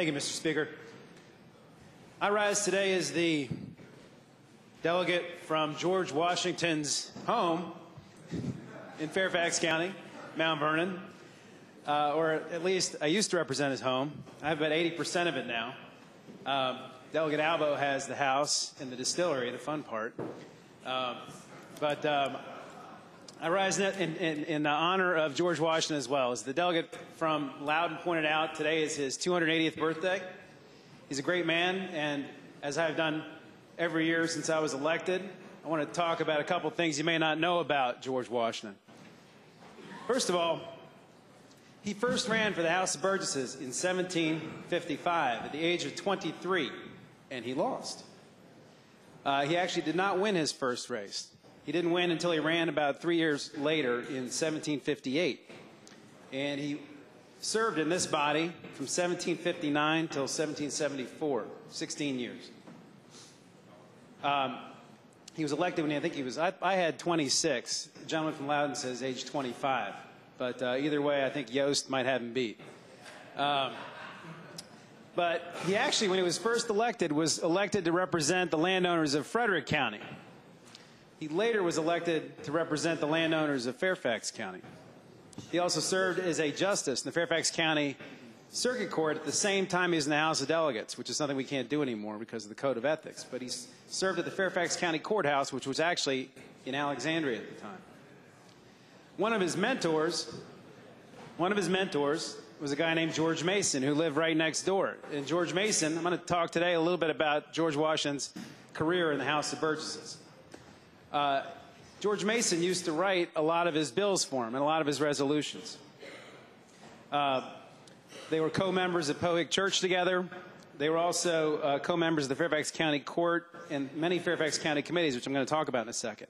Thank you, Mr. Speaker. I rise today as the delegate from George Washington's home in Fairfax County, Mount Vernon, or at least I used to represent his home. I have about 80% of it now. Delegate Albo has the house and the distillery, the fun part. I rise in honor of George Washington as well. As the delegate from Loudoun pointed out, today is his 280th birthday. He's a great man, and as I've done every year since I was elected, I want to talk about a couple things you may not know about George Washington. First of all, he first ran for the House of Burgesses in 1755 at the age of 23, and he lost. He actually did not win his first race. He didn't win until he ran about 3 years later in 1758. And he served in this body from 1759 till 1774, 16 years. He was elected when I think he was, I had 26. The gentleman from Loudoun says age 25. But either way, I think Yost might have him beat. But he actually, when he was first elected, was elected to represent the landowners of Frederick County. He later was elected to represent the landowners of Fairfax County. He also served as a justice in the Fairfax County Circuit Court at the same time he was in the House of Delegates, which is something we can't do anymore because of the Code of Ethics. But he served at the Fairfax County Courthouse, which was actually in Alexandria at the time. One of his mentors was a guy named George Mason, who lived right next door. And George Mason, I'm going to talk today a little bit about George Washington's career in the House of Burgesses. George Mason used to write a lot of his bills for him and a lot of his resolutions. They were co-members of Pohick Church together. They were also co-members of the Fairfax County Court and many Fairfax County committees, which I'm going to talk about in a second.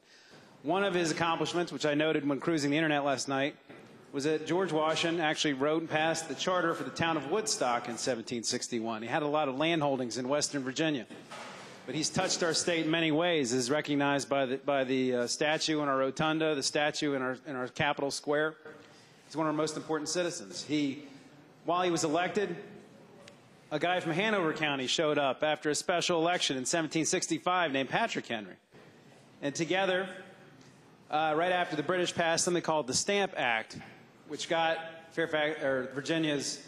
One of his accomplishments, which I noted when cruising the internet last night, was that George Washington actually wrote and passed the charter for the town of Woodstock in 1761. He had a lot of land holdings in Western Virginia. But he's touched our state in many ways, as recognized by the statue in our rotunda, the statue in our Capitol Square. He's one of our most important citizens. While he was elected, a guy from Hanover County showed up after a special election in 1765 named Patrick Henry. And together, right after the British passed something called the Stamp Act, which got Virginia's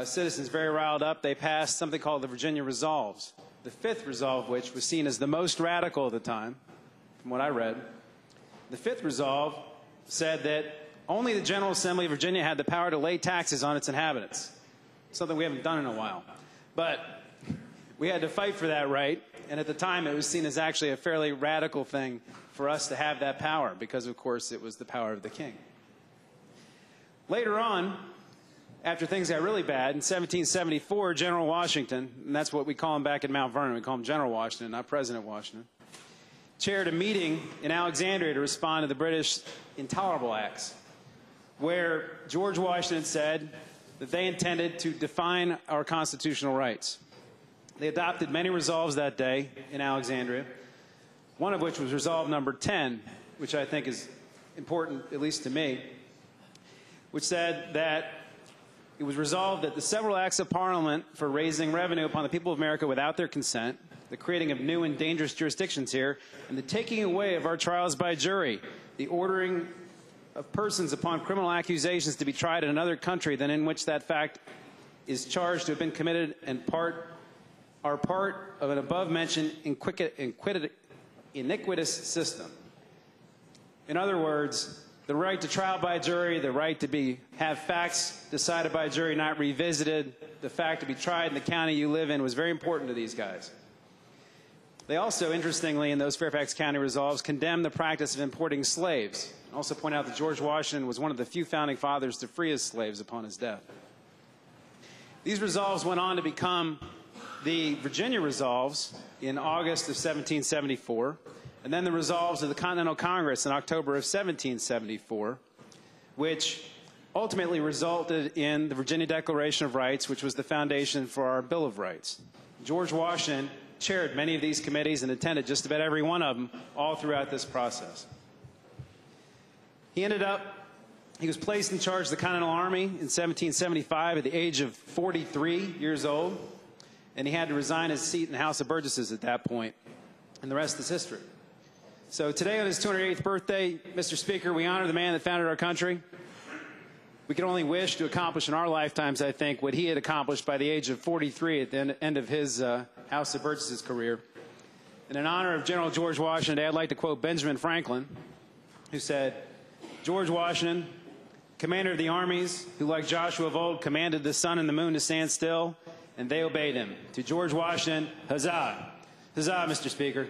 citizens very riled up, they passed something called the Virginia Resolves. The fifth resolve, which was seen as the most radical at the time, from what I read. The fifth resolve said that only the General Assembly of Virginia had the power to lay taxes on its inhabitants, something we haven't done in a while. But we had to fight for that right, and at the time it was seen as actually a fairly radical thing for us to have that power, because of course it was the power of the king. Later on, after things got really bad, in 1774, General Washington, and that's what we call him back in Mount Vernon, we call him General Washington, not President Washington, chaired a meeting in Alexandria to respond to the British Intolerable Acts, where George Washington said that they intended to define our constitutional rights. They adopted many resolves that day in Alexandria, one of which was resolve number 10, which I think is important, at least to me, which said that it was resolved that the several acts of Parliament for raising revenue upon the people of America without their consent, the creating of new and dangerous jurisdictions here, and the taking away of our trials by jury, the ordering of persons upon criminal accusations to be tried in another country than in which that fact is charged to have been committed and are part of an above-mentioned iniquitous system. In other words, the right to trial by jury, the right to have facts decided by jury, not revisited, the fact to be tried in the county you live in was very important to these guys. They also, interestingly, in those Fairfax County resolves, condemned the practice of importing slaves. Also point out that George Washington was one of the few founding fathers to free his slaves upon his death. These resolves went on to become the Virginia Resolves in August of 1774, and then the resolves of the Continental Congress in October of 1774, which ultimately resulted in the Virginia Declaration of Rights, which was the foundation for our Bill of Rights. George Washington chaired many of these committees and attended just about every one of them all throughout this process. He ended up He was placed in charge of the Continental Army in 1775 at the age of 43 years old, and he had to resign his seat in the House of Burgesses at that point, and the rest is history. So today on his 208th birthday, Mr. Speaker, we honor the man that founded our country. We can only wish to accomplish in our lifetimes, I think, what he had accomplished by the age of 43 at the end of his House of Burgesses career. And in honor of General George Washington today, I'd like to quote Benjamin Franklin, who said, "George Washington, commander of the armies, who like Joshua of old commanded the sun and the moon to stand still, and they obeyed him. To George Washington, huzzah." Huzzah, Mr. Speaker.